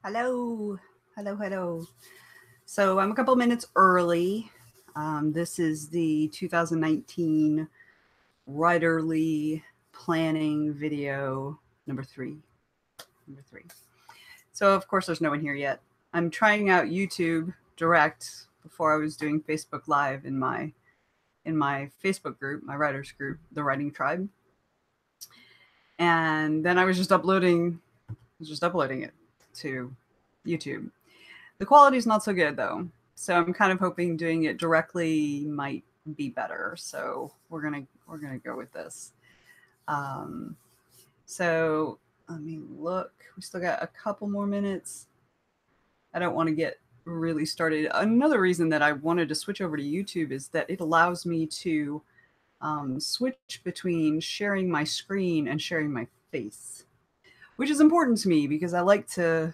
Hello, hello. So I'm a couple minutes early. This is the 2019 Writerly Planning video number three. So of course there's no one here yet. I'm trying out YouTube Direct before I was doing Facebook Live in my Facebook group, my writers group, the Writing Tribe, and then I was just uploading it to YouTube. The quality is not so good though, so I'm kind of hoping doing it directly might be better. So we're gonna go with this. Um, so let me look. We still got a couple more minutes. I don't want to get really started. Another reason that I wanted to switch over to YouTube is that it allows me to switch between sharing my screen and sharing my face, which is important to me because I like to,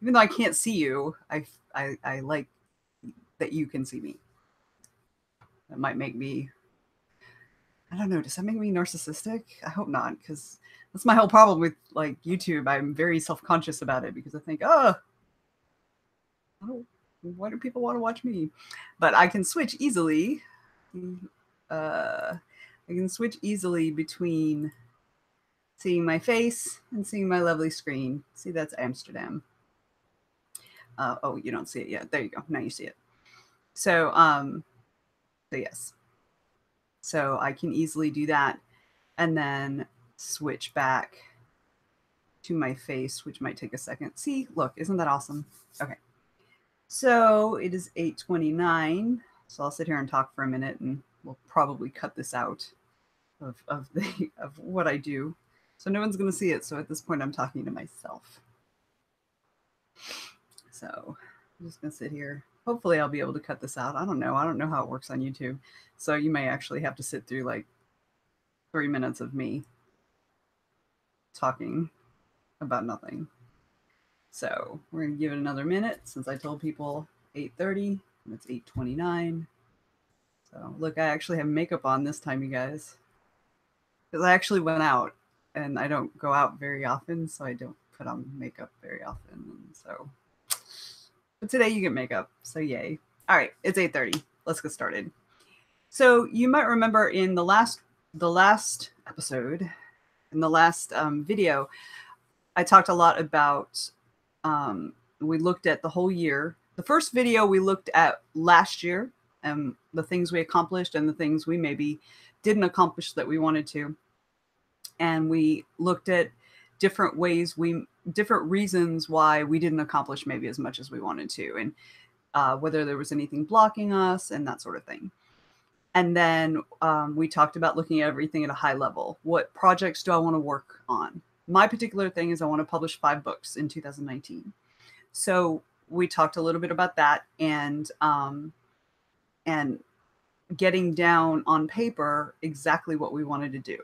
even though I can't see you, I like that you can see me. That might make me, I don't know, does that make me narcissistic? I hope not, because that's my whole problem with like YouTube. I'm very self-conscious about it because I think, oh, why do people want to watch me? But I can switch easily. I can switch easily between seeing my face and seeing my lovely screen. See, that's Amsterdam. Oh, you don't see it yet. There you go. Now you see it. So yes. So I can easily do that and then switch back to my face, which might take a second. See, look, isn't that awesome? Okay. So it is 8:29. So I'll sit here and talk for a minute and we'll probably cut this out of what I do. So no one's going to see it. So at this point, I'm talking to myself. So I'm just going to sit here. Hopefully I'll be able to cut this out. I don't know. I don't know how it works on YouTube. So you may actually have to sit through like 3 minutes of me talking about nothing. So we're going to give it another minute since I told people 8:30 and it's 8:29. So look, I actually have makeup on this time, you guys, because I actually went out and I don't go out very often, so I don't put on makeup very often. And so, but today you get makeup, so yay. All right, it's 8:30. Let's get started. So you might remember in the last episode, in the last video, I talked a lot about, we looked at the whole year. The first video we looked at last year and the things we accomplished and the things we maybe didn't accomplish that we wanted to. And we looked at different reasons why we didn't accomplish maybe as much as we wanted to, and whether there was anything blocking us and that sort of thing. And then we talked about looking at everything at a high level. What projects do I want to work on? My particular thing is I want to publish 5 books in 2019. So we talked a little bit about that and getting down on paper exactly what we wanted to do.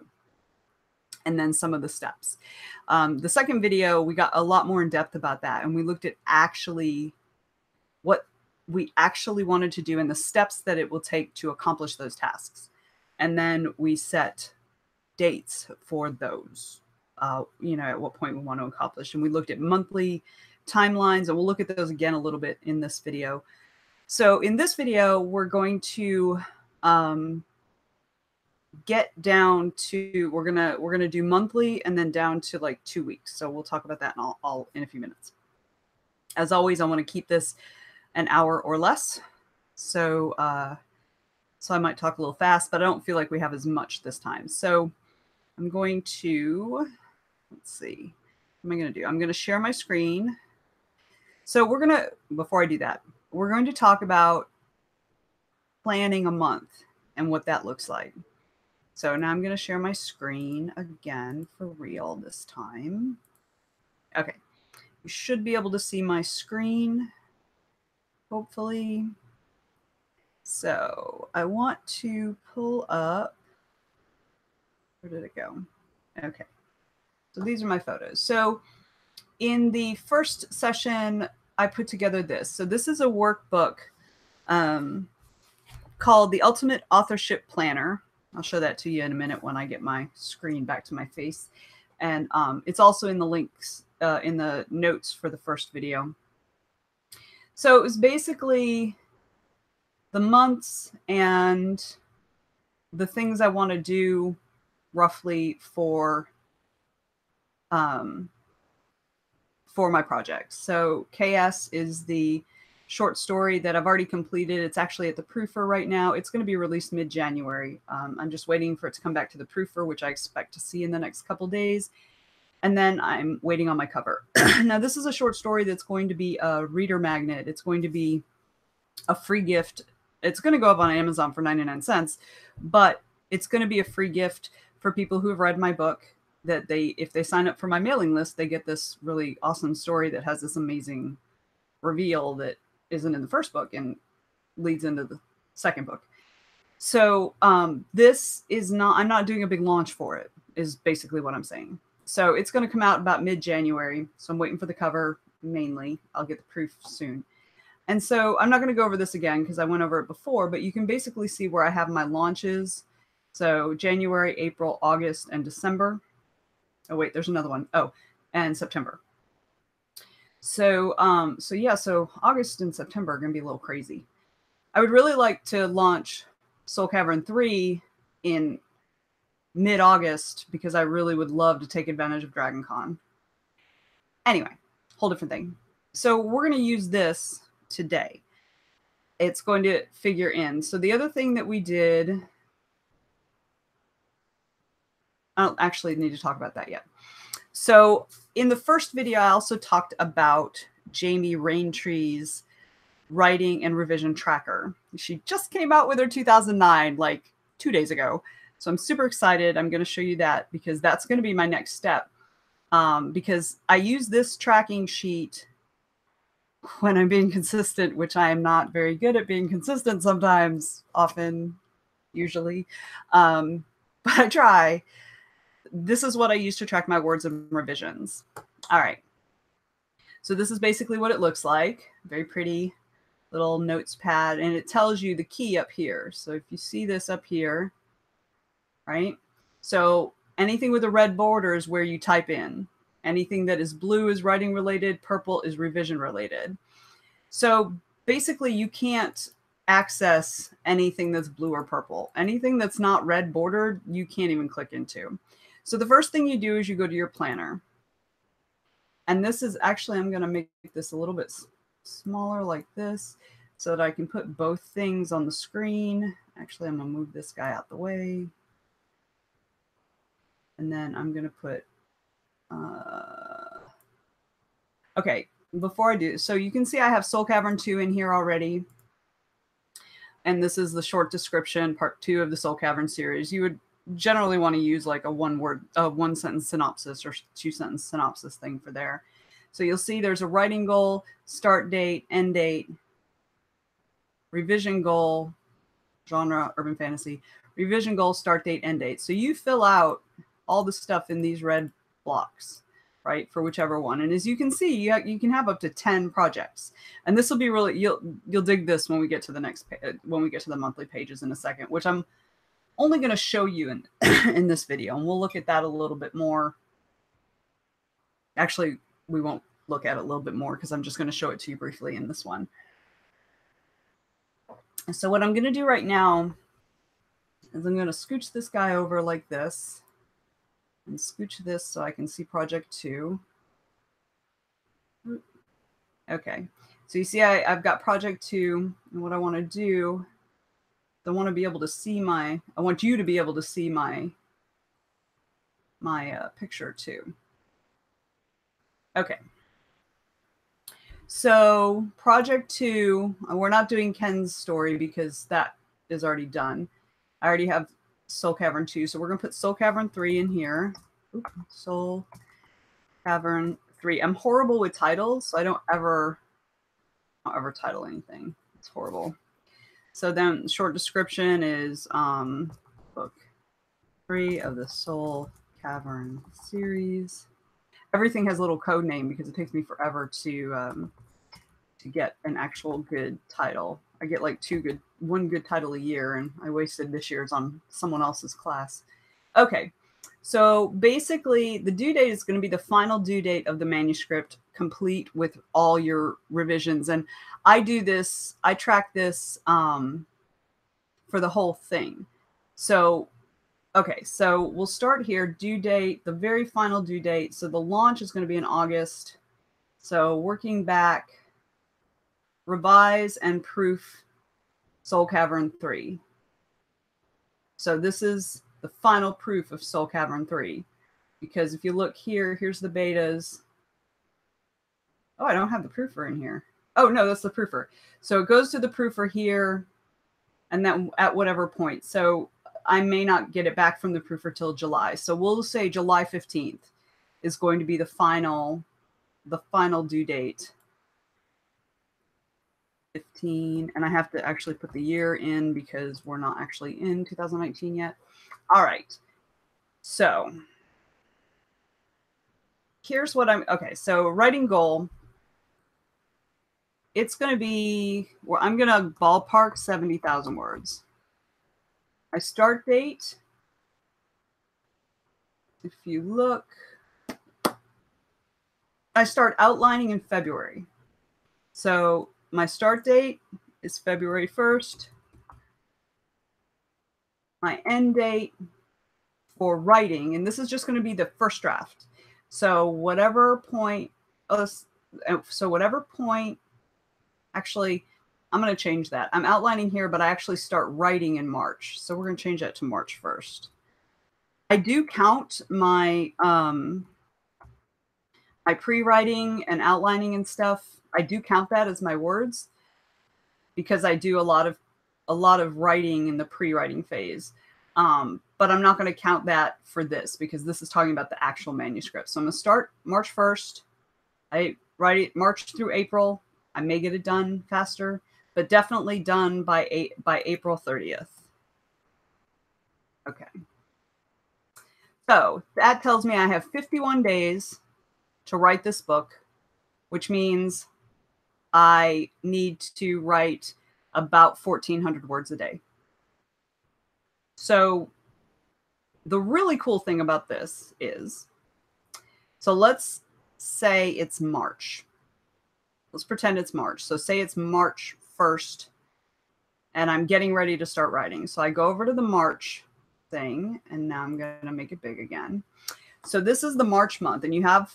And then some of the steps. The second video, we got a lot more in depth about that. And we looked at actually what we actually wanted to do and the steps that it will take to accomplish those tasks. And then we set dates for those, at what point we want to accomplish. And we looked at monthly timelines, and we'll look at those again a little bit in this video. So in this video, we're going to get down to, we're gonna do monthly and then down to like 2 weeks. So we'll talk about that in a few minutes. As always, I want to keep this an hour or less. So I might talk a little fast, but I don't feel like we have as much this time. So I'm going to, let's see, what am I going to do? I'm going to share my screen. So before I do that, we're going to talk about planning a month and what that looks like. So now I'm going to share my screen again for real this time. Okay. You should be able to see my screen, hopefully. So I want to pull up, where did it go? Okay. So these are my photos. So in the first session, I put together this. So this is a workbook called The Ultimate Authorship Planner. I'll show that to you in a minute when I get my screen back to my face. And it's also in the links in the notes for the first video. So it was basically the months and the things I want to do roughly for my projects. So KS is the short story that I've already completed. It's actually at the proofer right now. It's going to be released mid-January. I'm just waiting for it to come back to the proofer, which I expect to see in the next couple days. And then I'm waiting on my cover. Now, this is a short story that's going to be a reader magnet. It's going to be a free gift. It's going to go up on Amazon for 99 cents, but it's going to be a free gift for people who have read my book, that if they sign up for my mailing list, they get this really awesome story that has this amazing reveal that isn't in the first book and leads into the second book. So this is not, I'm not doing a big launch for it, is basically what I'm saying. So it's going to come out about mid-January. So I'm waiting for the cover mainly. I'll get the proof soon. And so I'm not going to go over this again because I went over it before, but you can basically see where I have my launches. So January, April, August, and December. Oh, wait, there's another one. Oh, and September. So, so August and September are going to be a little crazy. I would really like to launch Soul Cavern 3 in mid-August because I really would love to take advantage of DragonCon. Anyway, whole different thing. So we're going to use this today. It's going to figure in. So the other thing that we did, I don't actually need to talk about that yet. So in the first video, I also talked about Jamie Raintree's writing and revision tracker. She just came out with her 2009, like 2 days ago. So I'm super excited. I'm going to show you that because that's going to be my next step. Because I use this tracking sheet when I'm being consistent, which I am not very good at being consistent sometimes, often, usually. But I try. This is what I use to track my words and revisions. All right. So this is basically what it looks like. Very pretty little notes pad. And it tells you the key up here. So if you see this up here, right? So anything with a red border is where you type in. Anything that is blue is writing related. Purple is revision related. So basically you can't access anything that's blue or purple. Anything that's not red bordered, you can't even click into. So the first thing you do is you go to your planner. And this is actually, I'm going to make this a little bit smaller like this so that I can put both things on the screen. Actually, I'm going to move this guy out the way. And then I'm going to put, okay, before I do, so you can see I have Soul Cavern 2 in here already. And this is the short description, part 2 of the Soul Cavern series. You would generally want to use like a one sentence synopsis or 2-sentence synopsis thing for there. So you'll see there's a writing goal, start date, end date, revision goal, genre, urban fantasy, revision goal, start date, end date. So you fill out all the stuff in these red blocks, right, for whichever one. And as you can see, you can have up to 10 projects. And this will be really, you'll dig this when we get to the next when we get to the monthly pages in a second, which I'm only going to show you in in this video, and we'll look at that a little bit more. Actually, we won't look at it a little bit more because I'm just going to show it to you briefly in this one. So what I'm going to do right now is I'm going to scooch this guy over like this and scooch this so I can see project 2. Okay, so you see I've got project 2, and what I want to do, I want to be able to see I want you to be able to see my picture too. Okay. So project 2, we're not doing Ken's story because that is already done. I already have Soul Cavern 2, so we're going to put Soul Cavern 3 in here. Oops, Soul Cavern 3. I'm horrible with titles, so I don't ever title anything. It's horrible. So then short description is book 3 of the Soul Cavern series. Everything has a little code name because it takes me forever to get an actual good title. I get like one good title a year, and I wasted this year's on someone else's class. Okay, So basically, the due date is going to be the final due date of the manuscript, complete with all your revisions. And I do this, I track this for the whole thing. So, okay, so we'll start here. Due date, the very final due date. So the launch is going to be in August. So working back, revise and proof Soul Cavern 3. So this is the final proof of Soul Cavern 3. Because if you look here, here's the betas. Oh, I don't have the proofer in here. Oh, no, that's the proofer. So it goes to the proofer here, and then at whatever point. So I may not get it back from the proofer till July. So we'll say July 15th is going to be the final due date. 15, and I have to actually put the year in because we're not actually in 2019 yet. All right. So here's what okay, so writing goal, it's going to be, well, I'm going to ballpark 70,000 words. My start date, if you look, I start outlining in February. So my start date is February 1st. My end date for writing, and this is just going to be the first draft. So whatever point, actually, I'm going to change that. I'm outlining here, but I actually start writing in March. So we're going to change that to March 1st. I do count my my pre-writing and outlining and stuff. I do count that as my words because I do a lot of writing in the pre-writing phase. But I'm not going to count that for this because this is talking about the actual manuscript. So I'm going to start March 1st. I write it March through April. I may get it done faster, but definitely done by April 30th. Okay. So that tells me I have 51 days to write this book, which means I need to write about 1,400 words a day. So the really cool thing about this is, so let's say it's March. Let's pretend it's March. So say it's March 1st and I'm getting ready to start writing. So I go over to the March thing and now I'm going to make it big again. So this is the March month and you have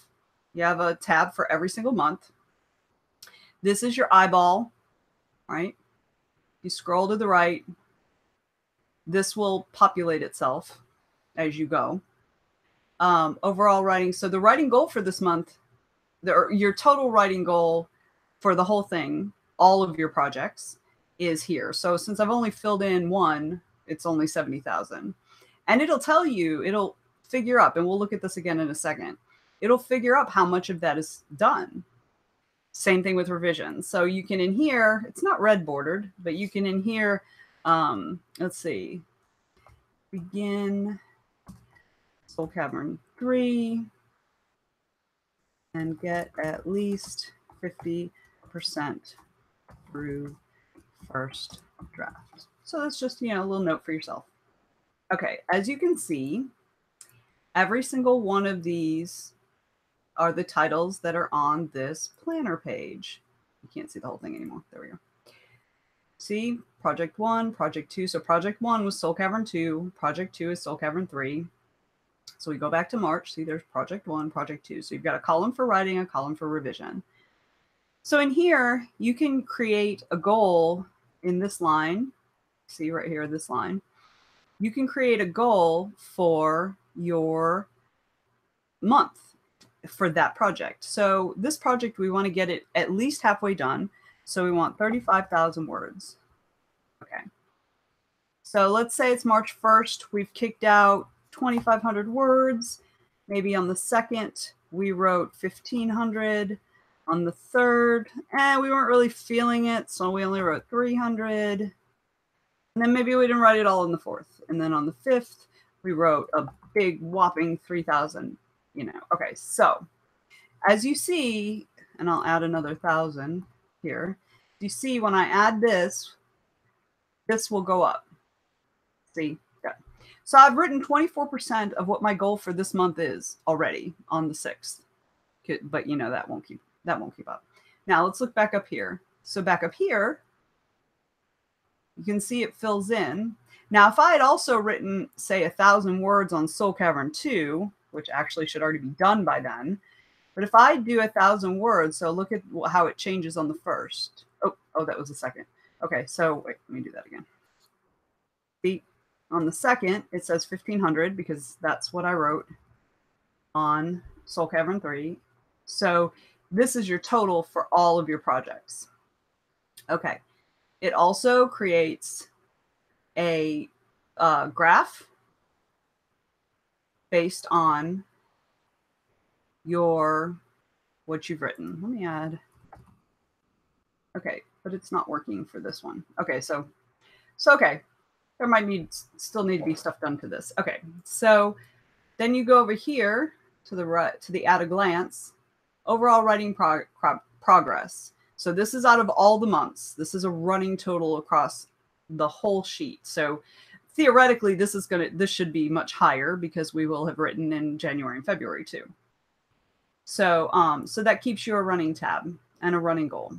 a tab for every single month. This is your eyeball, right? You scroll to the right. This will populate itself as you go. Overall writing. So the writing goal for this month, your total writing goal for the whole thing, all of your projects, is here. So since I've only filled in one, it's only 70,000. And it'll tell you, it'll figure up, and we'll look at this again in a second. It'll figure up how much of that is done. Same thing with revisions. So you can in here, it's not red bordered, but you can in here, let's see, begin Soul Cavern 3 and get at least 50% through first draft. So that's just, a little note for yourself. Okay, as you can see, every single one of these are the titles that are on this planner page. You can't see the whole thing anymore. There we go. See, Project 1, Project 2. So Project 1 was Soul Cavern 2. Project 2 is Soul Cavern 3. So we go back to March. See, there's Project 1, Project 2. So you've got a column for writing, a column for revision. So in here, you can create a goal in this line. See right here, this line. You can create a goal for your month for that project. So this project, we want to get it at least halfway done. So we want 35,000 words. Okay. So let's say it's March 1st. We've kicked out 2,500 words. Maybe on the 2nd, we wrote 1,500. On the 3rd, we weren't really feeling it, so we only wrote 300. And then maybe we didn't write it all on the 4th. And then on the 5th, we wrote a big whopping 3,000, Okay, so as you see, and I'll add another 1,000 here. You see when I add this, this will go up. See? Good. So I've written 24% of what my goal for this month is already on the 6th. But you know, that won't keep up. Now let's look back up here. So back up here, you can see it fills in. Now, if I had also written, say, 1,000 words on Soul Cavern 2, which actually should already be done by then, but if I do 1,000 words, so look at how it changes on the first. Oh, that was the second. Okay, so wait, let me do that again. On the second, it says 1,500 because that's what I wrote on Soul Cavern 3. So this is your total for all of your projects. Okay. It also creates a graph based on what you've written. Let me add. Okay, but it's not working for this one. Okay, so okay. There might still need to be stuff done to this. Okay, so then you go over here to the right, to the at a glance, overall writing progress. So this is out of all the months. This is a running total across the whole sheet. So theoretically, this should be much higher because we will have written in January and February too. So so that keeps you a running tab and a running goal.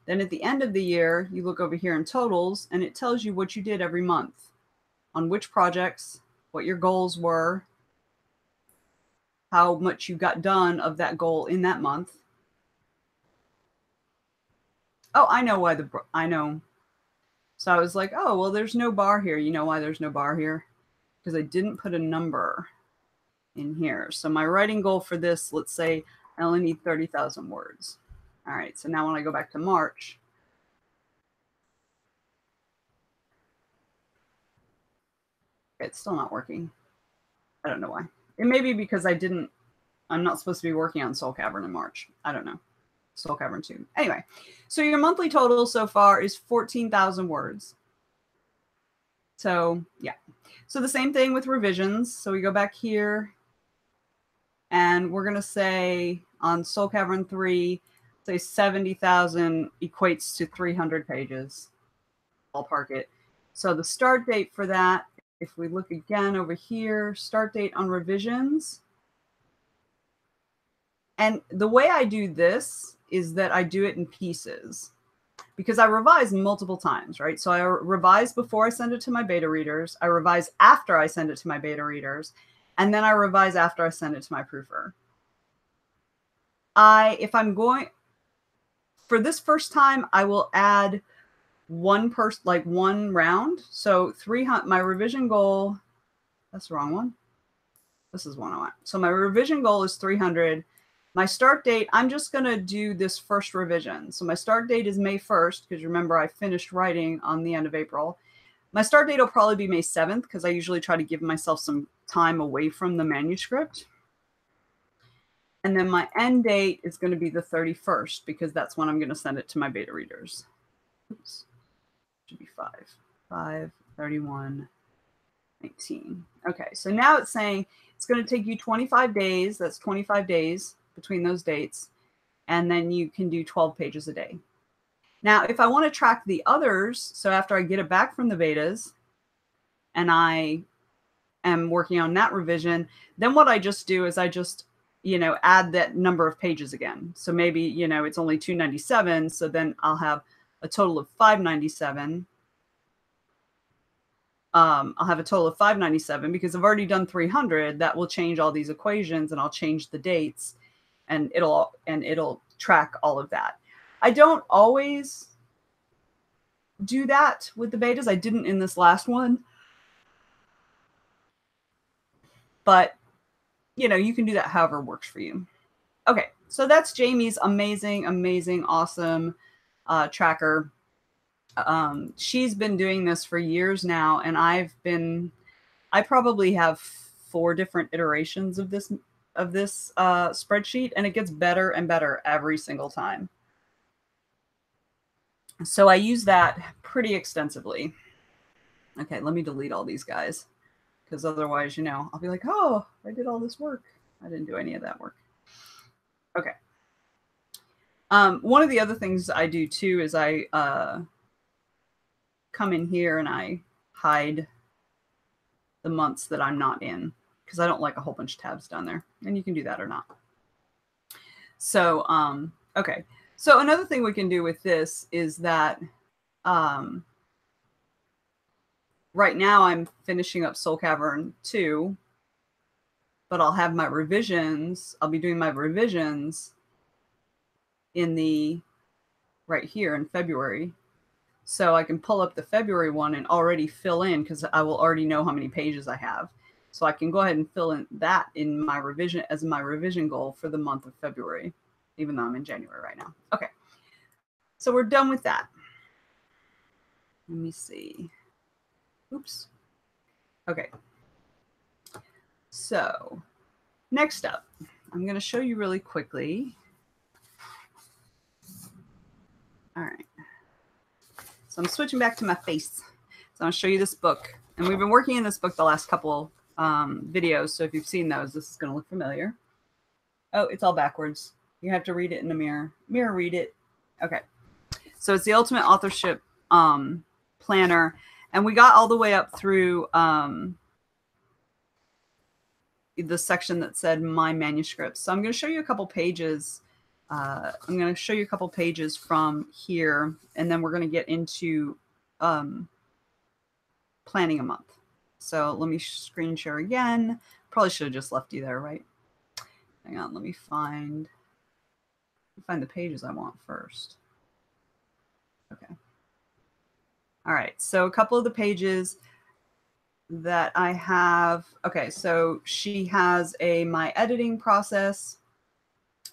Then at the end of the year, you look over here in totals, and it tells you what you did every month, on which projects, what your goals were, how much you got done of that goal in that month. Oh, I know why I know. So I was like, oh, well, there's no bar here. You know why there's no bar here? Because I didn't put a number in here. So my writing goal for this, let's say I only need 30,000 words. All right, so now when I go back to March, it's still not working. I don't know why. It may be because I'm not supposed to be working on Soul Cavern in March. I don't know. Soul Cavern 2. Anyway, so your monthly total so far is 14,000 words. So yeah. So the same thing with revisions. So we go back here and we're going to say on Soul Cavern 3, say 70,000 equates to 300 pages. Ballpark it. So the start date for that, if we look again over here, start date on revisions. And the way I do this is that I do it in pieces because I revise multiple times, right? So I revise before I send it to my beta readers. I revise after I send it to my beta readers. And then I revise after I send it to my proofer. If I'm going, for this first time, I will add one round. So 300, my revision goal, that's the wrong one. This is one I want. So my revision goal is 300. My start date, I'm just going to do this first revision. So my start date is May 1st, because remember I finished writing on the end of April. My start date will probably be May 7th, because I usually try to give myself some time away from the manuscript. And then my end date is going to be the 31st, because that's when I'm going to send it to my beta readers. Oops. Should be 5, 31, 19. Okay, so now it's saying it's going to take you 25 days. That's 25 days between those dates. And then you can do 12 pages a day. Now, if I want to track the others, so after I get it back from the betas and I am working on that revision, then what I just do is I just, add that number of pages again. So maybe, it's only 297. So then I'll have a total of 597. I'll have a total of 597 because I've already done 300. That will change all these equations and I'll change the dates and it'll track all of that. I don't always do that with the betas. I didn't in this last one, but you can do that however works for you. Okay, so that's Jamie's amazing, awesome tracker. She's been doing this for years now, and I probably have 4 different iterations of this spreadsheet, and it gets better and better every single time. So I use that pretty extensively. Okay, let me delete all these guys, because otherwise, I'll be like, oh, I did all this work. I didn't do any of that work. Okay. One of the other things I do too is I come in here and I hide the months that I'm not in, because I don't like a whole bunch of tabs down there, and you can do that or not. So, okay. So another thing we can do with this is that right now I'm finishing up Soul Cavern 2, but I'll have my revisions. I'll be doing my revisions in the right here in February. So I can pull up the February one and already fill in, because I will already know how many pages I have. So I can go ahead and fill in that in my revision as my revision goal for the month of February, even though I'm in January right now. Okay. So we're done with that. Let me see. Oops. Okay. So next up, I'm going to show you really quickly. All right. So I'm switching back to my face. So I'll show you this book. And we've been working in this book the last couple videos. So if you've seen those, this is going to look familiar. Oh, it's all backwards. You have to read it in the mirror. Mirror read it. Okay. So it's the Ultimate Authorship Planner. And we got all the way up through the section that said My Manuscripts. So I'm going to show you a couple pages. I'm going to show you a couple pages from here, and then we're going to get into planning a month. So let me screen share again. Probably should have just left you there, right? Hang on, let me find the pages I want first. Okay. All right, so a couple of the pages that I have. Okay, so she has my editing process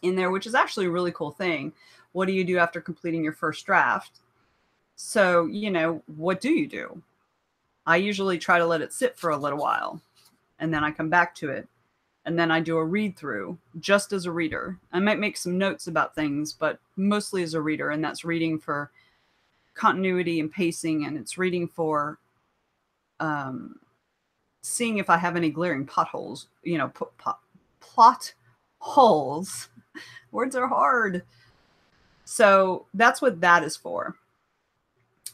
in there, which is actually a really cool thing. What do you do after completing your first draft? So, you know, what do you do? I usually try to let it sit for a little while, and then I come back to it, and then I do a read through just as a reader. I might make some notes about things, but mostly as a reader, and that's reading for continuity and pacing, and it's reading for seeing if I have any glaring potholes, you know, plot holes. Words are hard. So that's what that is for.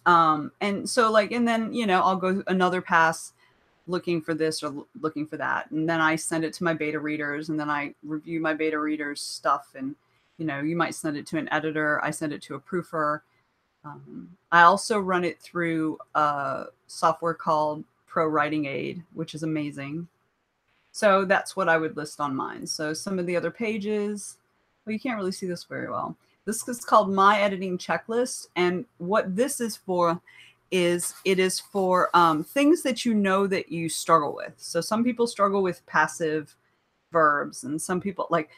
And so like, and then, you know, I'll go another pass looking for this or looking for that. And then I send it to my beta readers, and then I review my beta readers' stuff. And, you know, you might send it to an editor. I send it to a proofer. I also run it through a software called Pro Writing Aid, which is amazing. So that's what I would list on mine. So some of the other pages, well, you can't really see this very well. This is called My Editing Checklist. And what this is for is it is for things that you know that you struggle with. So some people struggle with passive verbs, and some people like,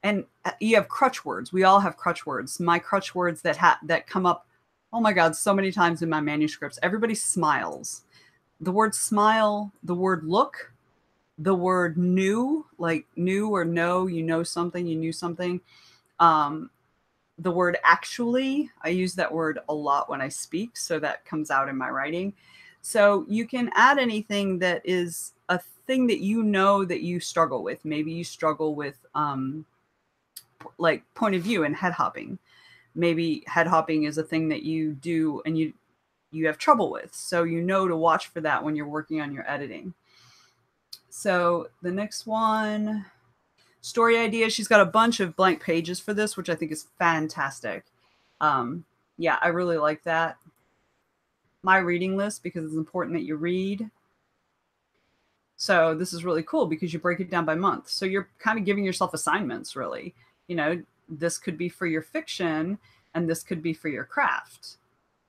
and you have crutch words. We all have crutch words. My crutch words that come up, oh my God, so many times in my manuscripts. Everybody smiles. The word smile, the word look, the word new, like new or know, you know something, you knew something. The word actually, I use that word a lot when I speak, so that comes out in my writing. So you can add anything that is a thing that you know that you struggle with. Maybe you struggle with like point of view and head hopping. Maybe head hopping is a thing that you do and you have trouble with. So you know to watch for that when you're working on your editing. So the next one, story ideas. She's got a bunch of blank pages for this, which I think is fantastic. Yeah, I really like that. My reading list, because it's important that you read. So this is really cool because you break it down by month. So you're kind of giving yourself assignments, really. You know, this could be for your fiction and this could be for your craft,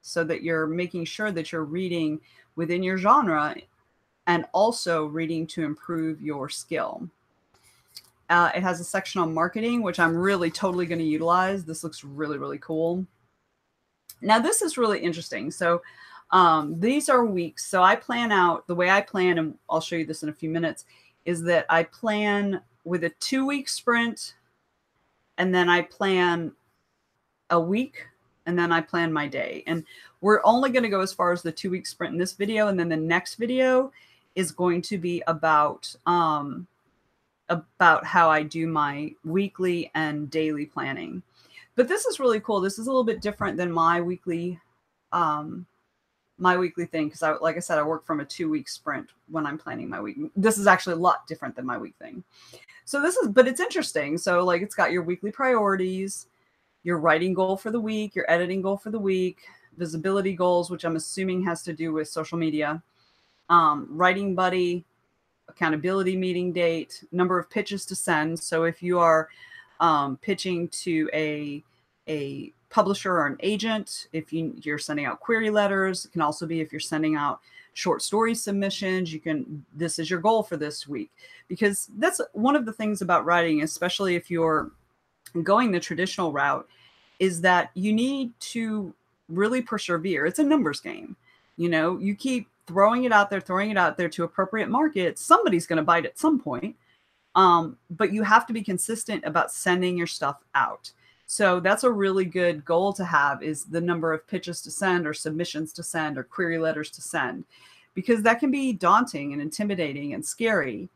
so that you're making sure that you're reading within your genre and also reading to improve your skill. It has a section on marketing, which I'm really totally going to utilize. This looks really, really cool. Now, this is really interesting. So these are weeks. So I plan out, the way I plan, and I'll show you this in a few minutes, is that I plan with a 2-week sprint, and then I plan a week, and then I plan my day. And we're only going to go as far as the 2-week sprint in this video. And then the next video is going to be about how I do my weekly and daily planning. But this is really cool. This is a little bit different than my weekly my weekly thing, because like I said, I work from a 2-week sprint when I'm planning my week. This is actually a lot different than my week thing. So but it's interesting. So like it's got your weekly priorities, your writing goal for the week, your editing goal for the week, visibility goals, which I'm assuming has to do with social media, writing buddy, accountability meeting date, number of pitches to send. So if you are pitching to a publisher or an agent, if you're sending out query letters, it can also be if you're sending out short story submissions, this is your goal for this week. Because that's one of the things about writing, especially if you're going the traditional route, is that you need to really persevere. It's a numbers game. You keep throwing it out there to appropriate markets. Somebody's going to bite at some point. But you have to be consistent about sending your stuff out. So that's a really good goal to have, is the number of pitches to send or submissions to send or query letters to send, because that can be daunting and intimidating and scary.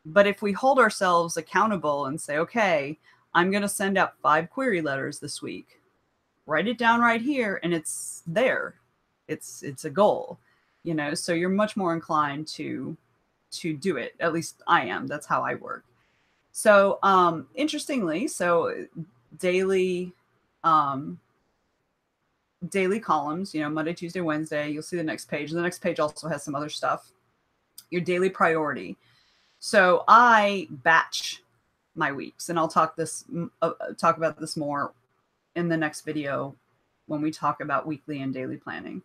But if we hold ourselves accountable and say, okay, I'm going to send out 5 query letters this week, write it down right here, and it's there. It's a goal, so you're much more inclined to do it. At least I am. That's how I work. So interestingly, daily columns, Monday, Tuesday, Wednesday, you'll see the next page. The next page also has some other stuff. Your daily priority. So I batch my weeks, and I'll talk about this more in the next video when we talk about weekly and daily planning.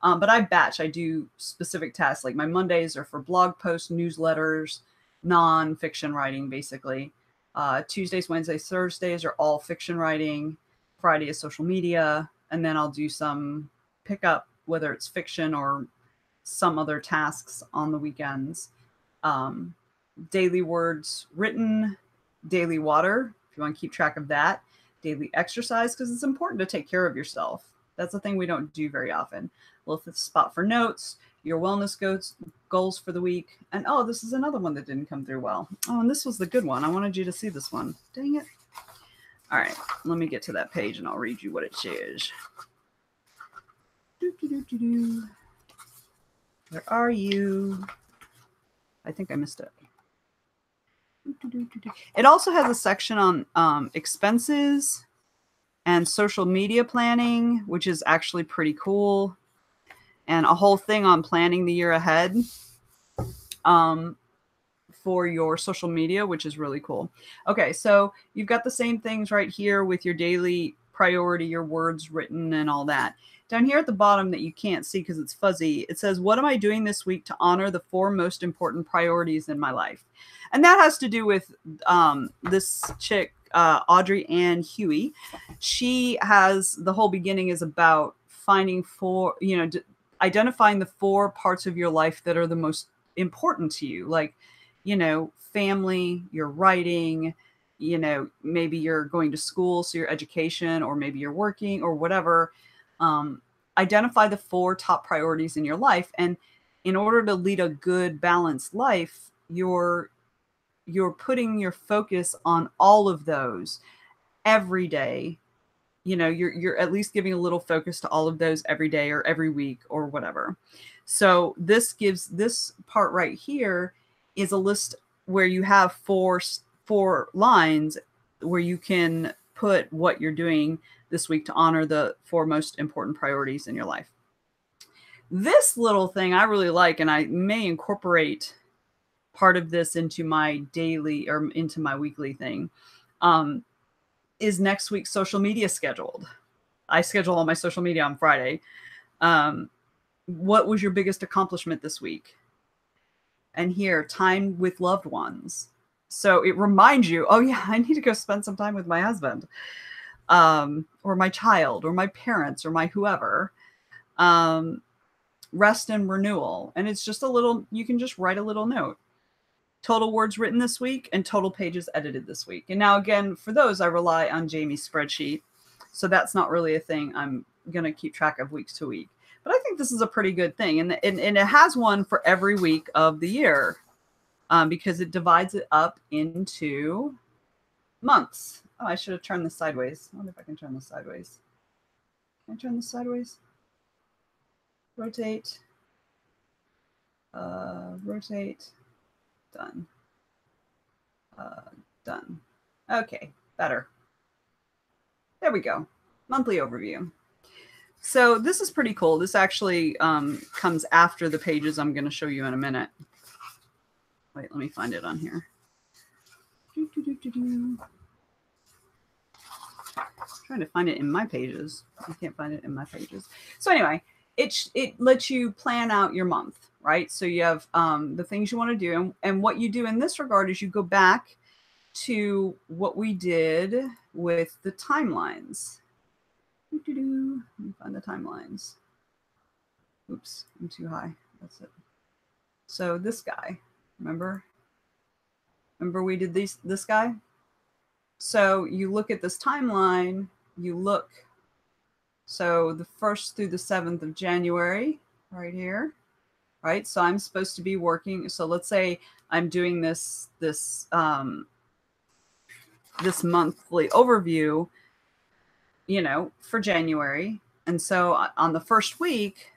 But I do specific tasks. Like my Mondays are for blog posts, newsletters, non-fiction writing, basically. Tuesdays, Wednesdays, Thursdays are all fiction writing. Friday is social media. And then I'll do some pickup, whether it's fiction or some other tasks on the weekends. Daily words written, daily water, if you want to keep track of that. Daily exercise, because it's important to take care of yourself. That's a thing we don't do very often. A little spot for notes, your wellness goals for the week. And oh, this is another one that didn't come through well. Oh, and this was the good one. I wanted you to see this one. Dang it. All right, let me get to that page and I'll read you what it says. Where are you? I think I missed it. It also has a section on expenses and social media planning, which is actually pretty cool, and a whole thing on planning the year ahead for your social media, which is really cool. Okay, so you've got the same things right here with your daily priority, your words written, and all that. Down here at the bottom that you can't see because it's fuzzy, it says, what am I doing this week to honor the 4 most important priorities in my life? And that has to do with this chick, Audrey Ann Huey. She has, the whole beginning is about finding identifying the 4 parts of your life that are the most important to you. Like, family, your writing, maybe you're going to school, so your education, or maybe you're working or whatever. Identify the 4 top priorities in your life. And in order to lead a good, balanced life, you're putting your focus on all of those every day. You're at least giving a little focus to all of those every day or every week or whatever. So this part right here is a list where you have four lines where you can put what you're doing this week to honor the 4 most important priorities in your life. This little thing I really like, and I may incorporate part of this into my daily or into my weekly thing, is next week's social media scheduled. I schedule all my social media on Friday. What was your biggest accomplishment this week? And here, time with loved ones. So it reminds you, oh yeah, I need to go spend some time with my husband, or my child, or my parents, or my whoever. Rest and renewal. And it's just you can just write a little note. Total words written this week and total pages edited this week. And now again, for those, I rely on Jamie's spreadsheet. So that's not really a thing I'm going to keep track of week to week. But I think this is a pretty good thing. And it has one for every week of the year, because it divides it up into months. Oh, I should have turned this sideways. I wonder if I can turn this sideways. Can I turn this sideways? rotate, rotate, done, done. Okay, better. There we go. Monthly overview. So this is pretty cool. This actually comes after the pages I'm going to show you in a minute. Wait, let me find it on here. Trying to find it in my pages. I can't find it in my pages. So anyway, it lets you plan out your month, right? So you have the things you want to do. And what you do in this regard is you go back to what we did with the timelines. Let me find the timelines. Oops, I'm too high. That's it. So this guy, remember we did this guy? So you look at this timeline, you look, so the 1st through the 7th of January, right here, right? So I'm supposed to be working. So let's say I'm doing this monthly overview, you know, for January. And so on the first week,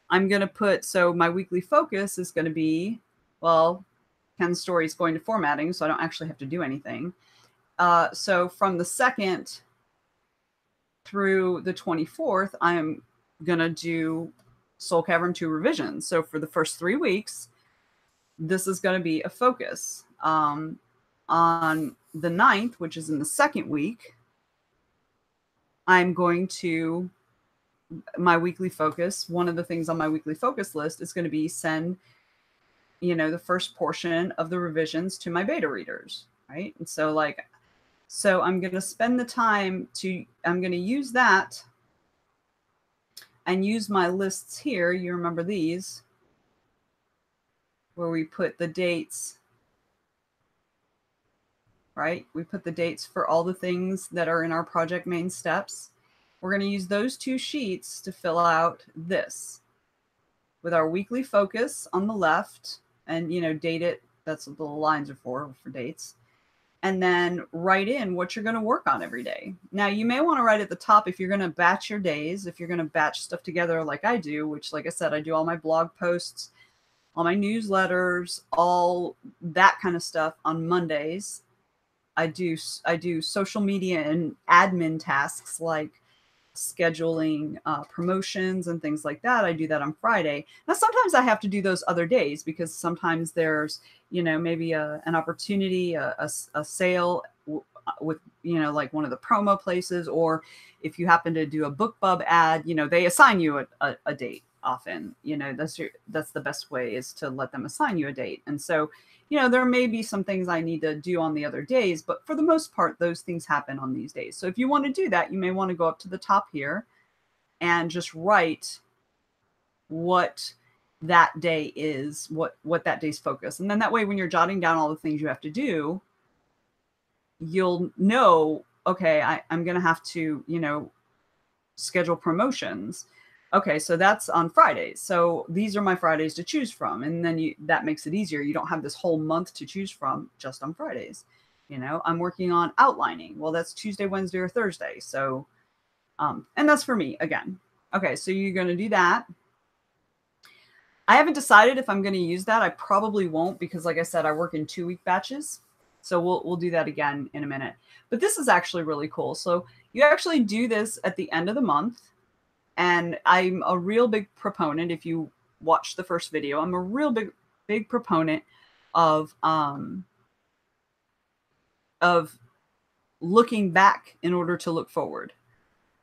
I'm going to put, so my weekly focus is going to be, well, Ken's story is going to formatting, so I don't actually have to do anything. So from the 2nd through the 24th, I'm going to do Soul Cavern 2 revisions. So for the first 3 weeks, this is going to be a focus. On the 9th, which is in the 2nd week, I'm going to, my weekly focus, one of the things on my weekly focus list is going to be send, you know, the first portion of the revisions to my beta readers, right? And so like, so I'm going to spend the time to, I'm going to use that and use my lists here. You remember these, where we put the dates, right? We put the dates for all the things that are in our project main steps. We're going to use those 2 sheets to fill out this with our weekly focus on the left and, you know, date it. That's what the lines are for dates. And then write in what you're going to work on every day. Now, you may want to write at the top if you're going to batch your days, if you're going to batch stuff together like I do, which, like I said, I do all my blog posts, all my newsletters, all that kind of stuff on Mondays. I do social media and admin tasks like scheduling promotions and things like that. I do that on Friday. Now, sometimes I have to do those other days because sometimes there's, you know, maybe an opportunity, a sale with, you know, like one of the promo places, or if you happen to do a BookBub ad, you know, they assign you a date often. You know, that's the best way, is to let them assign you a date. And so, you know, there may be some things I need to do on the other days, but for the most part, those things happen on these days. So if you want to do that, you may want to go up to the top here and just write what that day is, what that day's focus. And then that way, when you're jotting down all the things you have to do, you'll know, okay, I'm going to have to, you know, schedule promotions. Okay, so that's on Fridays. So these are my Fridays to choose from. And then that makes it easier. You don't have this whole month to choose from just on Fridays. You know, I'm working on outlining. Well, that's Tuesday, Wednesday, or Thursday. So, and that's for me again. Okay, so you're going to do that. I haven't decided if I'm going to use that. I probably won't, because like I said, I work in 2-week batches. So we'll do that again in a minute. But this is actually really cool. So you actually do this at the end of the month. And I'm a real big proponent, if you watch the first video, I'm a real big proponent of looking back in order to look forward.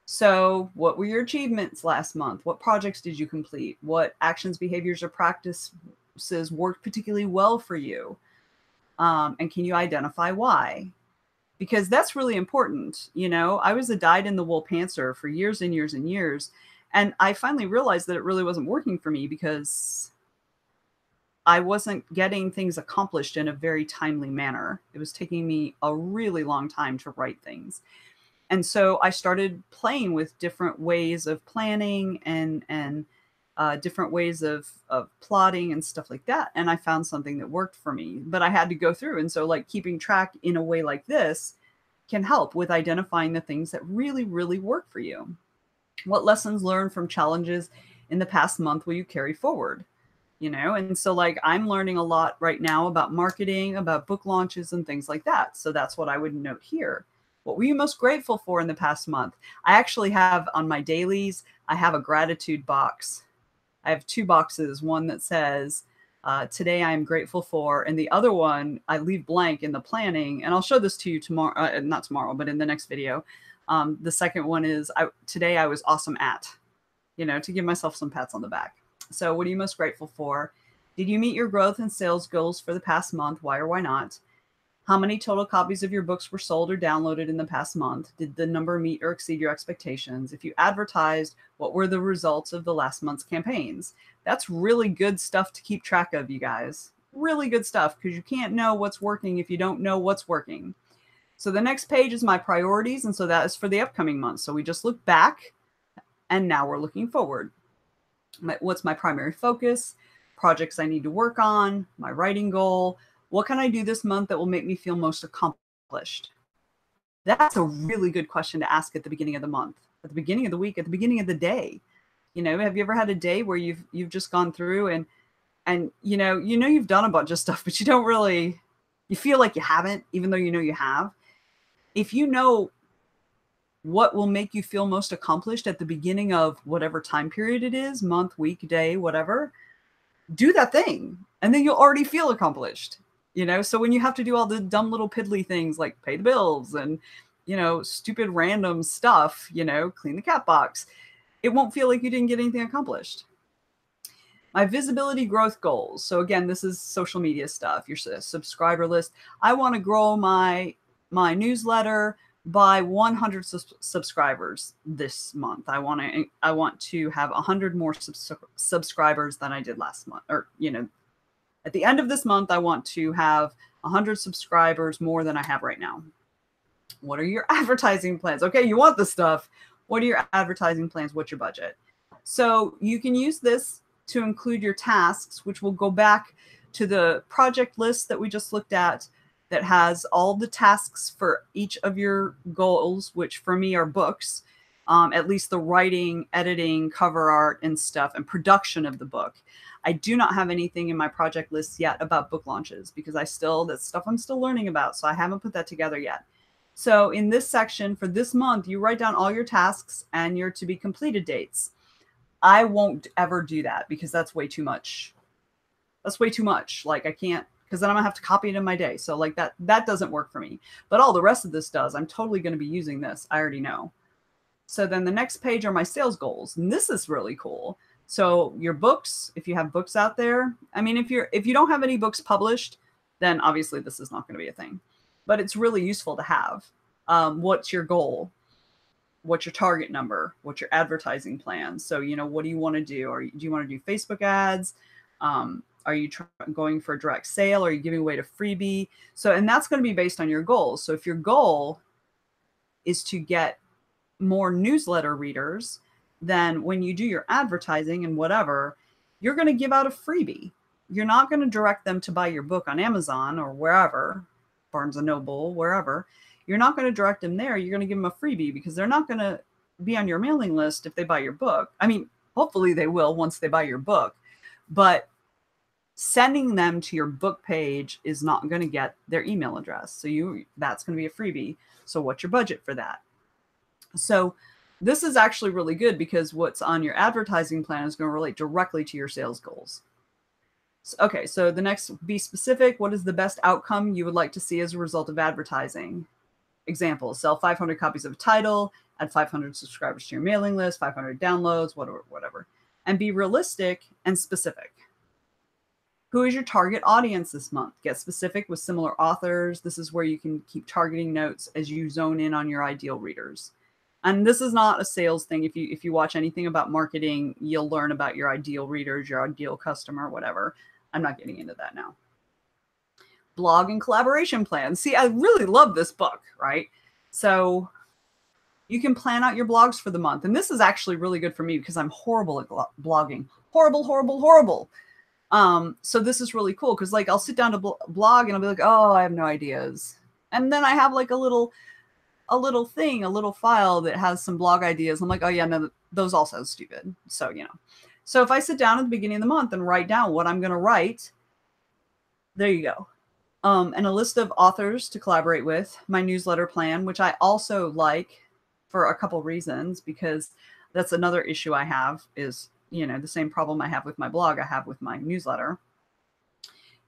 So what were your achievements last month? What projects did you complete? What actions, behaviors, or practices worked particularly well for you? And can you identify why? Because that's really important. You know, I was a dyed-in-the-wool pantser for years and years and years. And I finally realized that it really wasn't working for me because I wasn't getting things accomplished in a very timely manner. It was taking me a really long time to write things. And so I started playing with different ways of planning and different ways of plotting and stuff like that. And I found something that worked for me, but I had to go through. And so like keeping track in a way like this can help with identifying the things that really, really work for you. What lessons learned from challenges in the past month will you carry forward? You know, and so like I'm learning a lot right now about marketing, about book launches and things like that. So that's what I would note here. What were you most grateful for in the past month? I actually have on my dailies, I have a gratitude box. I have 2 boxes, one that says, today I am grateful for, and the other one I leave blank in the planning. And I'll show this to you tomorrow, not tomorrow, but in the next video. The second one is, today I was awesome at, you know, to give myself some pats on the back. So what are you most grateful for? Did you meet your growth and sales goals for the past month? Why or why not? How many total copies of your books were sold or downloaded in the past month? Did the number meet or exceed your expectations? If you advertised, what were the results of the last month's campaigns? That's really good stuff to keep track of, you guys. Really good stuff, because you can't know what's working if you don't know what's working. So the next page is my priorities, and so that is for the upcoming month. So we just look back, and now we're looking forward. What's my primary focus? Projects I need to work on, my writing goal. What can I do this month that will make me feel most accomplished? That's a really good question to ask at the beginning of the month, at the beginning of the week, at the beginning of the day. You know, have you ever had a day where you've just gone through and you know you've done a bunch of stuff, but you don't really, you feel like you haven't, even though you know you have. If you know what will make you feel most accomplished at the beginning of whatever time period it is, month, week, day, whatever, do that thing, and then you'll already feel accomplished. You know, so when you have to do all the dumb little piddly things like pay the bills and, you know, stupid random stuff, you know, clean the cat box, it won't feel like you didn't get anything accomplished. My visibility growth goals. So again, this is social media stuff, your subscriber list. I want to grow my newsletter by 100 subscribers this month. I want to have 100 more subscribers than I did last month, or, you know, at the end of this month, I want to have 100 subscribers more than I have right now. What are your advertising plans? Okay, you want this stuff. What are your advertising plans? What's your budget? So you can use this to include your tasks, which will go back to the project list that we just looked at that has all the tasks for each of your goals, which for me are books, at least the writing, editing, cover art and stuff, and production of the book. I do not have anything in my project list yet about book launches because that's stuff I'm still learning about. So I haven't put that together yet. So in this section for this month, you write down all your tasks and your to be completed dates. I won't ever do that because that's way too much. That's way too much. Like I can't, because then I'm gonna have to copy it in my day. So like that doesn't work for me. But all the rest of this does. I'm totally going to be using this. I already know. So then the next page are my sales goals. And this is really cool. So your books, if you have books out there, I mean, if you don't have any books published, then obviously this is not going to be a thing, but it's really useful to have. What's your goal? What's your target number? What's your advertising plan? So, you know, what do you want to do? Do you want to do Facebook ads? Are you going for a direct sale? Are you giving away a freebie? So, and that's going to be based on your goals. So if your goal is to get more newsletter readers, then when you do your advertising and whatever, you're going to give out a freebie. You're not going to direct them to buy your book on Amazon or wherever, Barnes & Noble, wherever. You're not going to direct them there. You're going to give them a freebie because they're not going to be on your mailing list if they buy your book. I mean, hopefully they will once they buy your book, but sending them to your book page is not going to get their email address. So that's going to be a freebie. So what's your budget for that? So this is actually really good because what's on your advertising plan is going to relate directly to your sales goals. Okay, so the next, be specific. What is the best outcome you would like to see as a result of advertising? Example, sell 500 copies of a title, add 500 subscribers to your mailing list, 500 downloads, whatever. And be realistic and specific. Who is your target audience this month? Get specific with similar authors. This is where you can keep targeting notes as you zone in on your ideal readers. And this is not a sales thing. If you watch anything about marketing, you'll learn about your ideal readers, your ideal customer, whatever. I'm not getting into that now. Blog and collaboration plans. See, I really love this book, right? So you can plan out your blogs for the month. And this is actually really good for me because I'm horrible at blogging. Horrible. So this is really cool because like I'll sit down to blog and I'll be like, oh, I have no ideas. And then I have like a little file that has some blog ideas. I'm like, oh yeah, no, those all sound stupid. So, you know, So if I sit down at the beginning of the month and write down what I'm going to write, there you go. And a list of authors to collaborate with, my newsletter plan, which I also like for a couple reasons, because that's another issue I have is, the same problem I have with my blog, I have with my newsletter,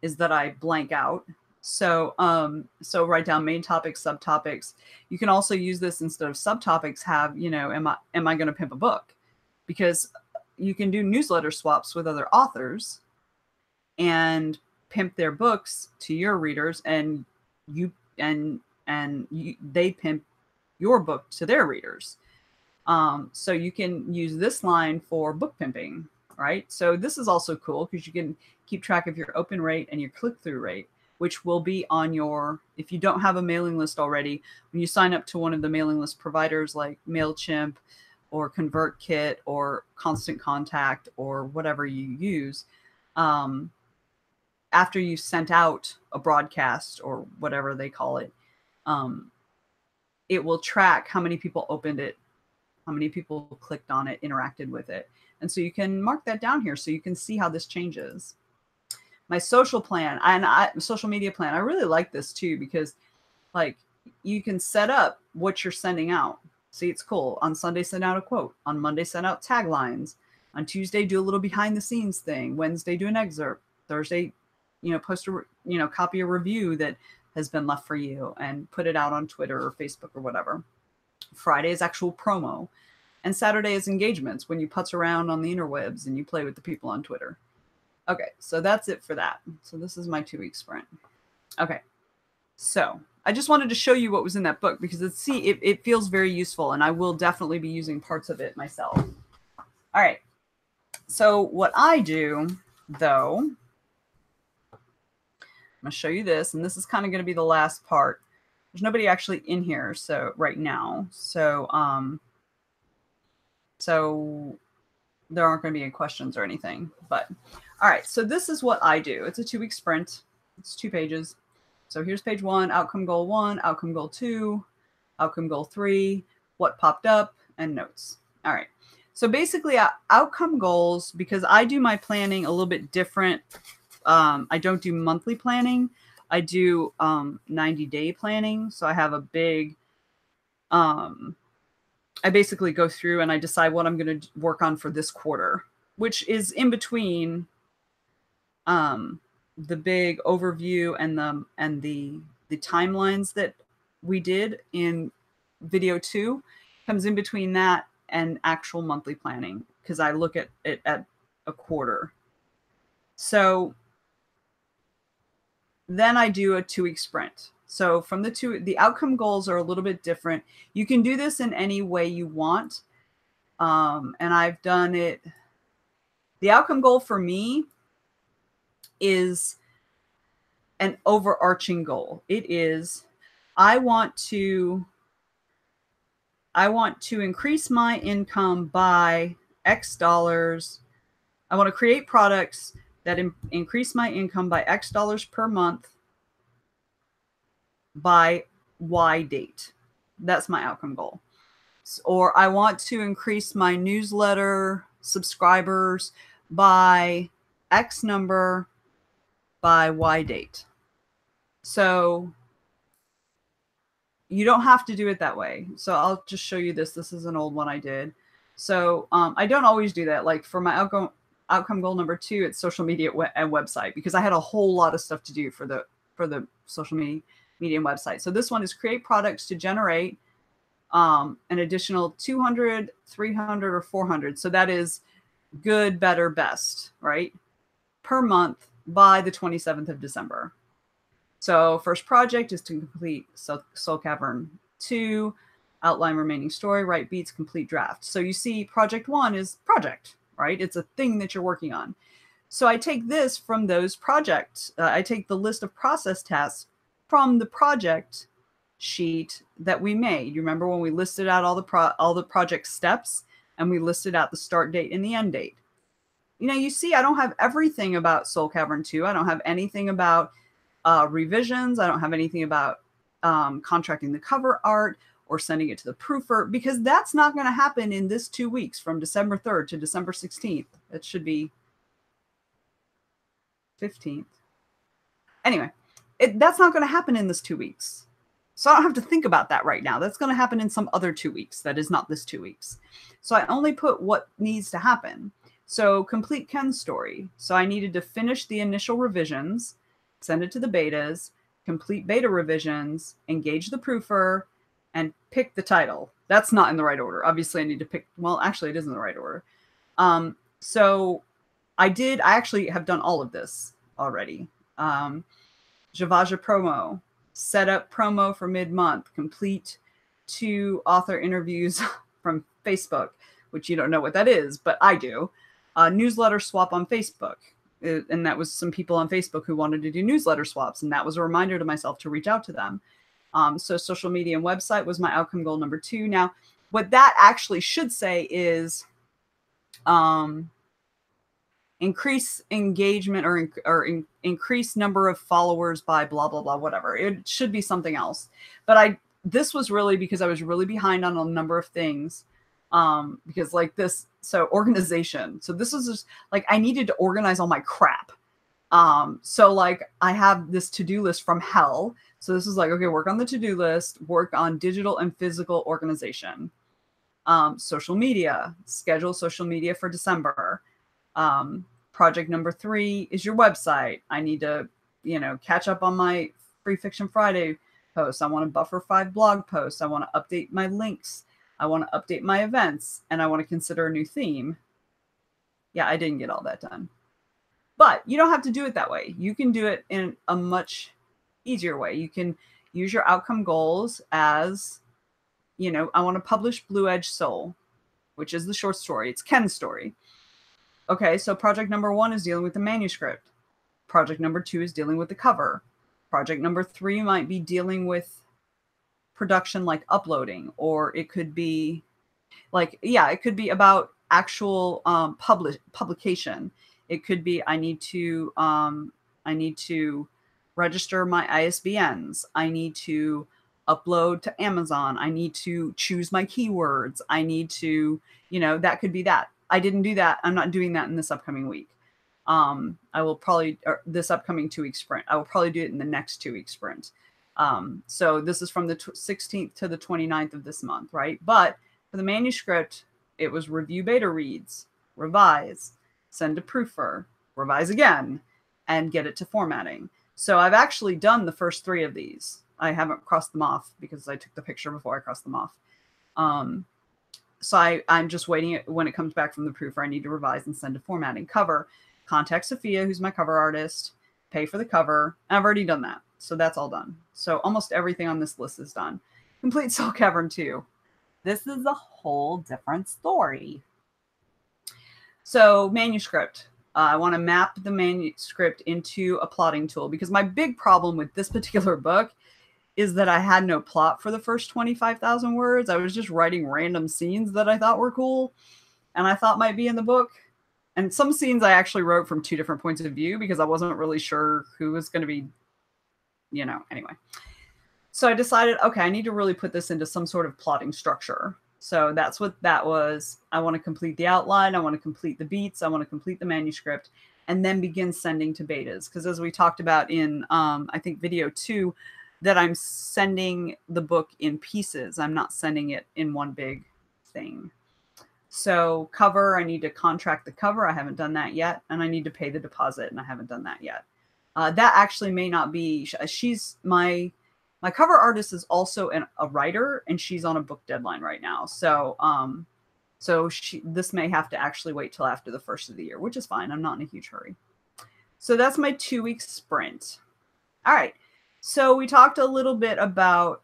is that I blank out. So write down main topics, subtopics. You can also use this instead of subtopics, have, am I going to pimp a book? Because you can do newsletter swaps with other authors and pimp their books to your readers, and they pimp your book to their readers. So you can use this line for book pimping, right? So this is also cool because you can keep track of your open rate and your click-through rate, which will be on your, if you don't have a mailing list already, when you sign up to one of the mailing list providers like MailChimp or ConvertKit or Constant Contact or whatever you use, after you sent out a broadcast or whatever they call it, it will track how many people opened it, how many people clicked on it, interacted with it. And so you can mark that down here so you can see how this changes. My social plan and social media plan, I really like this too, because like you can set up what you're sending out. See, it's cool. On Sunday, send out a quote. On Monday, send out taglines. On Tuesday, do a little behind the scenes thing. Wednesday, do an excerpt. Thursday, post a, copy a review that has been left for you and put it out on Twitter or Facebook or whatever. Friday is actual promo. And Saturday is engagements, when you putz around on the interwebs and you play with the people on Twitter. Okay, so that's it for that. So this is my 2-week sprint. Okay, so I just wanted to show you what was in that book because it feels very useful, and I will definitely be using parts of it myself. All right, so what I do, though, I'm going to show you this, and this is kind of going to be the last part. There's nobody actually in here right now, so there aren't going to be any questions or anything. But all right, so this is what I do. It's a 2-week sprint. It's 2 pages. So here's page 1, outcome goal 1, outcome goal 2, outcome goal 3, what popped up, and notes. All right. So basically outcome goals, because I do my planning a little bit different. I don't do monthly planning. I do 90-day planning. So I have a big, I basically go through and I decide what I'm going to work on for this quarter, which is in between the big overview and the timelines that we did in video 2, comes in between that and actual monthly planning, because I look at it at a quarter. So then I do a 2-week sprint. So from the outcome goals are a little bit different. You can do this in any way you want. And I've done it. The outcome goal for me is an overarching goal. It is, I want to increase my income by X dollars. I want to create products that increase my income by X dollars per month by Y date. That's my outcome goal. Or I want to increase my newsletter subscribers by X number by Y date. So you don't have to do it that way. So I'll just show you this. This is an old one I did. So I don't always do that. Like for my outcome goal number 2, it's social media and website, because I had a whole lot of stuff to do for the social media and website. So this one is create products to generate an additional 200, 300, or 400. So that is good, better, best, right? Per month by the 27th of December. So first project is to complete Soul Cavern 2, outline remaining story, write beats, complete draft. So you see project 1 is project, right? It's a thing that you're working on. So I take this from those projects. I take the list of process tasks from the project sheet that we made. You remember when we listed out all the project steps, and we listed out the start date and the end date. You see, I don't have everything about Soul Cavern 2. I don't have anything about revisions. I don't have anything about contracting the cover art or sending it to the proofer, because that's not going to happen in this 2 weeks from December 3rd to December 16th. It should be 15th. Anyway, that's not going to happen in this 2 weeks. So I don't have to think about that right now. That's going to happen in some other 2 weeks. That is not this 2 weeks. So I only put what needs to happen. So complete Ken's story. So I needed to finish the initial revisions, send it to the betas, complete beta revisions, engage the proofer, and pick the title. That's not in the right order. Obviously I need to pick, well, actually it is in the right order. So I actually have done all of this already. Javaja promo, set up promo for mid-month, complete 2 author interviews from Facebook, which you don't know what that is, but I do. Newsletter swap on Facebook. And that was some people on Facebook who wanted to do newsletter swaps. And that was a reminder to myself to reach out to them. So social media and website was my outcome goal number 2. Now, what that actually should say is increase engagement or increase number of followers by blah, blah, blah, whatever. It should be something else. But this was really because I was really behind on a number of things. Because like this, so organization. So this is just like, I needed to organize all my crap. So like I have this to-do list from hell. So this is like, okay, work on the to-do list, work on digital and physical organization. Social media, schedule social media for December. Project number 3 is your website. I need to, catch up on my Free Fiction Friday posts. I want to buffer 5 blog posts. I want to update my links. I want to update my events, and I want to consider a new theme. Yeah, I didn't get all that done. But you don't have to do it that way. You can do it in a much easier way. You can use your outcome goals as, I want to publish Blue Edge Soul, which is the short story. It's Ken's story. Okay, so project number 1 is dealing with the manuscript. Project number 2 is dealing with the cover. Project number 3 might be dealing with production, like uploading, or it could be like, it could be about actual publication. It could be I need to register my ISBNs. I need to upload to Amazon. I need to choose my keywords. I need to, that could be that. I didn't do that. I'm not doing that in this upcoming week. I will probably, or this upcoming 2-week sprint, I will probably do it in the next 2-week sprint. So this is from the 16th to the 29th of this month, right? But for the manuscript, it was review beta reads, revise, send to proofer, revise again, and get it to formatting. So I've actually done the first 3 of these. I haven't crossed them off because I took the picture before I crossed them off. So I'm just waiting when it comes back from the proofer. I need to revise and send to formatting. Cover, contact Sophia, who's my cover artist, pay for the cover. I've already done that. So that's all done. So almost everything on this list is done. Complete Soul Cavern 2. This is a whole different story. So manuscript. I want to map the manuscript into a plotting tool because my big problem with this particular book is that I had no plot for the first 25,000 words. I was just writing random scenes that I thought were cool and I thought might be in the book. And some scenes I actually wrote from 2 different points of view because I wasn't really sure who was going to be, anyway. So I decided, okay, I need to really put this into some sort of plotting structure. So that's what that was. I want to complete the outline. I want to complete the beats. I want to complete the manuscript and then begin sending to betas. Because as we talked about in, I think, video 2, that I'm sending the book in pieces. I'm not sending it in one big thing. So cover, I need to contract the cover. I haven't done that yet. And I need to pay the deposit, and I haven't done that yet. That actually may not be, she's my cover artist is also a writer, and she's on a book deadline right now. So, this may have to actually wait till after the first of the year, which is fine. I'm not in a huge hurry. So that's my 2-week sprint. All right. So we talked a little bit about,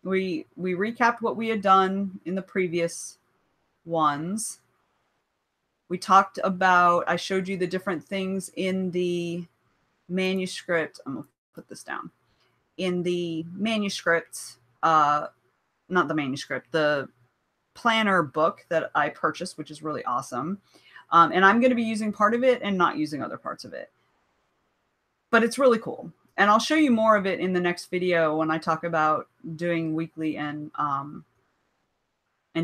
we recapped what we had done in the previous ones. We talked about, I showed you the different things in the manuscript. I'm going to put this down. In the manuscript, not the manuscript, the planner book that I purchased, which is really awesome. And I'm going to be using part of it and not using other parts of it. But it's really cool. And I'll show you more of it in the next video when I talk about doing weekly and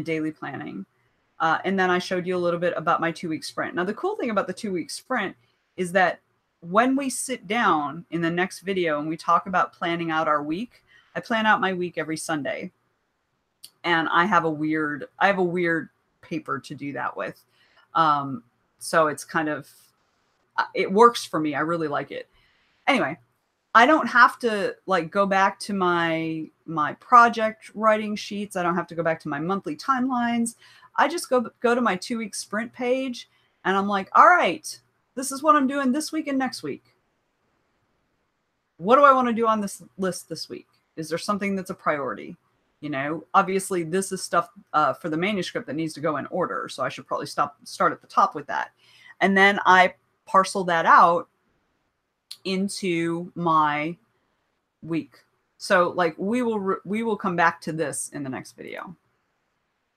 daily planning. And then I showed you a little bit about my 2-week sprint. Now, the cool thing about the 2-week sprint is that when we sit down in the next video and we talk about planning out our week, I plan out my week every Sunday. And I have a weird paper to do that with. So it's kind of, it works for me. I really like it. Anyway, I don't have to like go back to my project writing sheets. I don't have to go back to my monthly timelines. I just go to my 2-week sprint page and I'm like, all right, this is what I'm doing this week and next week. What do I want to do on this list this week? Is there something that's a priority? You know, obviously this is stuff for the manuscript that needs to go in order. So I should probably start at the top with that. And then I parcel that out into my week. So like we will come back to this in the next video.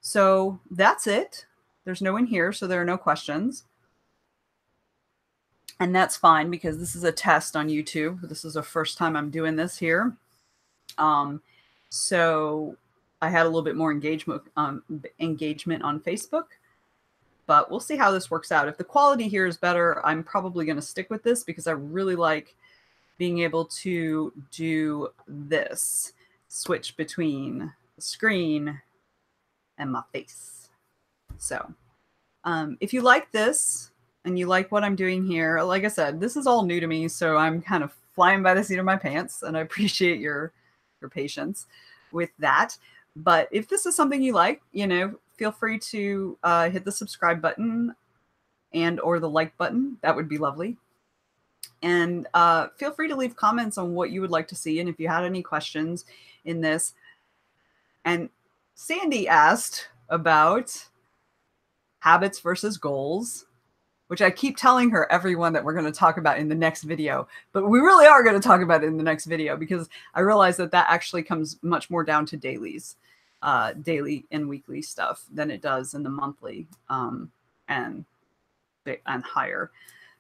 So that's it. There's no one here, so there are no questions. And that's fine because this is a test on YouTube. This is the first time I'm doing this here. So I had a little bit more engagement on Facebook, but we'll see how this works out. If the quality here is better, I'm probably going to stick with this because I really like being able to do this, switch between the screen and my face. So if you like this and you like what I'm doing here, like I said, this is all new to me, so I'm kind of flying by the seat of my pants, and I appreciate your patience with that. But if this is something you like, you know, feel free to hit the subscribe button and or the like button. That would be lovely. And feel free to leave comments on what you would like to see and if you had any questions in this. And Sandy asked about habits versus goals, which I keep telling her, everyone, that we're going to talk about in the next video. But we really are going to talk about it in the next video because I realize that that actually comes much more down to dailies, daily and weekly stuff than it does in the monthly and higher.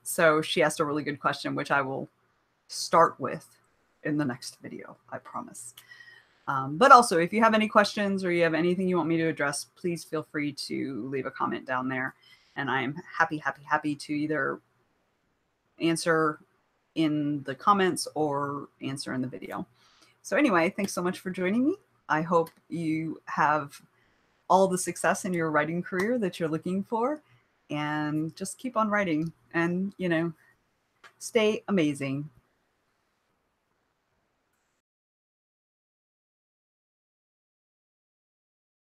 So she asked a really good question, which I will start with in the next video, I promise. But also, if you have any questions or you have anything you want me to address, please feel free to leave a comment down there. And I am happy to either answer in the comments or answer in the video. So anyway, thanks so much for joining me. I hope you have all the success in your writing career that you're looking for. And just keep on writing and, you know, stay amazing.